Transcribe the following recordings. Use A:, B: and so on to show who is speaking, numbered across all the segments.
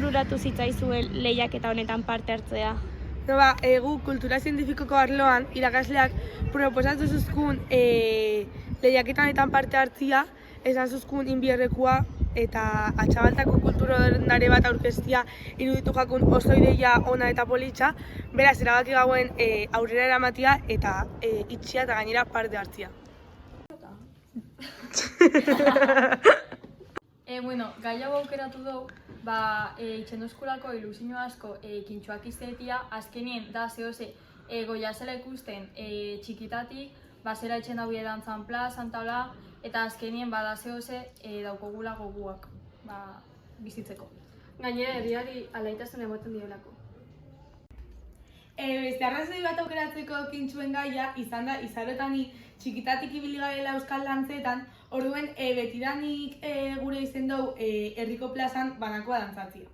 A: bururatu zitzaizuen lehiaketa honetan parte hartzea?
B: Gu kultura zientifikoko arloan irakasleak proposatu zuzkun lehiaketa honetan parte hartzia, esan zuzkun inbierrekua eta Atxabaltako kulturondare bat aurkeztia iruditu jakun oso ideia ona eta politxa, beraz erabaki gauen aurrera eramatia eta itxia eta gainera parte hartzia.
C: Gai hau aukeratu dugu, itxendoskulako ilusio asko kintxoak izatea, azkenien da zehose goia zela ikusten txikitatik, zera etxen daue dantzan plazan tabla, eta azkenien da zehose daukogula goguak bizitzeko.
D: Gainera, herriari alaitasun ematen diolako.
B: Beste arrazoi bat aukeratzeko kintxuen gaia izan da izarotani txikitatik ibili garela euskal dantzetan, orduen betidanik gure izen dugu herriko plazan banakoa dantzatzia.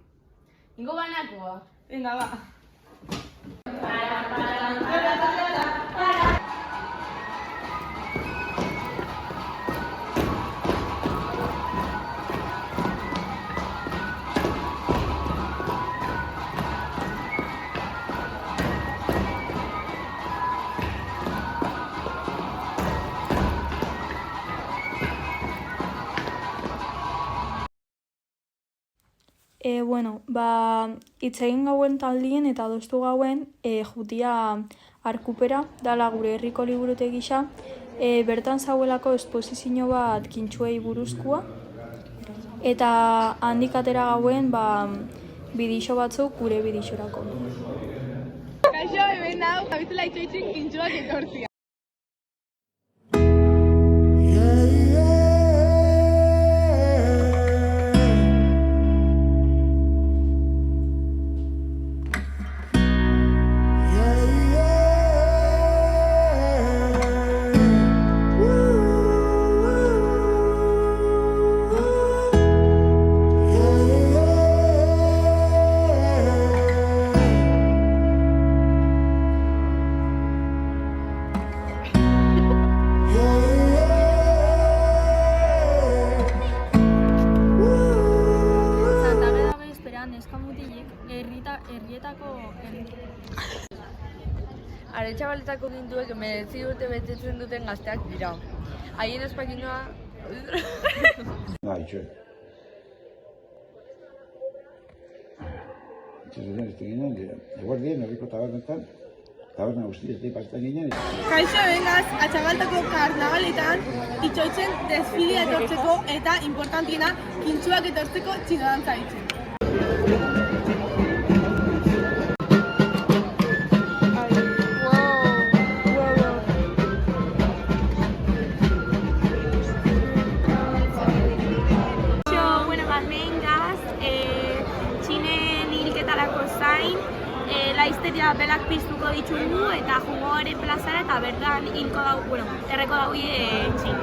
D: Ingo banakoa?
B: Venga, ba!
E: Hitz egin gauen taldien eta adostu gauen jutia Arkupera, dala gure herriko liburute gisa, bertan zauelako esposizio bat kintxuei buruzkoa, eta handik atera gauen bidixo batzuk gure bidixorako.
B: Kaixo, hemen hau, jabizela itxoitzen kintxuak etortzia.
D: Aretxabaletako gintuek 19 urte betetzen duten gazteak dira. Haien ospakinoa...
F: Itxo. Itxozen ez ginen, eguardien herriko tabernetan, taberna guztietik pasetan ginen.
B: Kaixo, bengaz, Atxabaltako karnabaletan itxoitzen desfilia etortzeko eta importantiena kintxuak etortzeko txinodantza itxen.
A: Laizteria belak piztuko ditugu eta jugoaren plazara eta bertan hilko dago, erreko dagoie txin.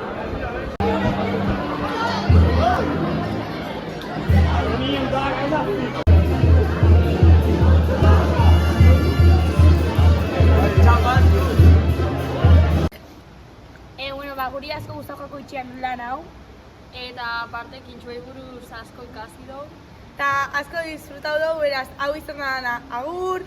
A: Guri asko gustatuko itxian lan hau.
C: Eta aparte kintxuei buruz asko ikasi dugu.
B: Eta asko disfrutau dugu, beraz, hau izan da, agur!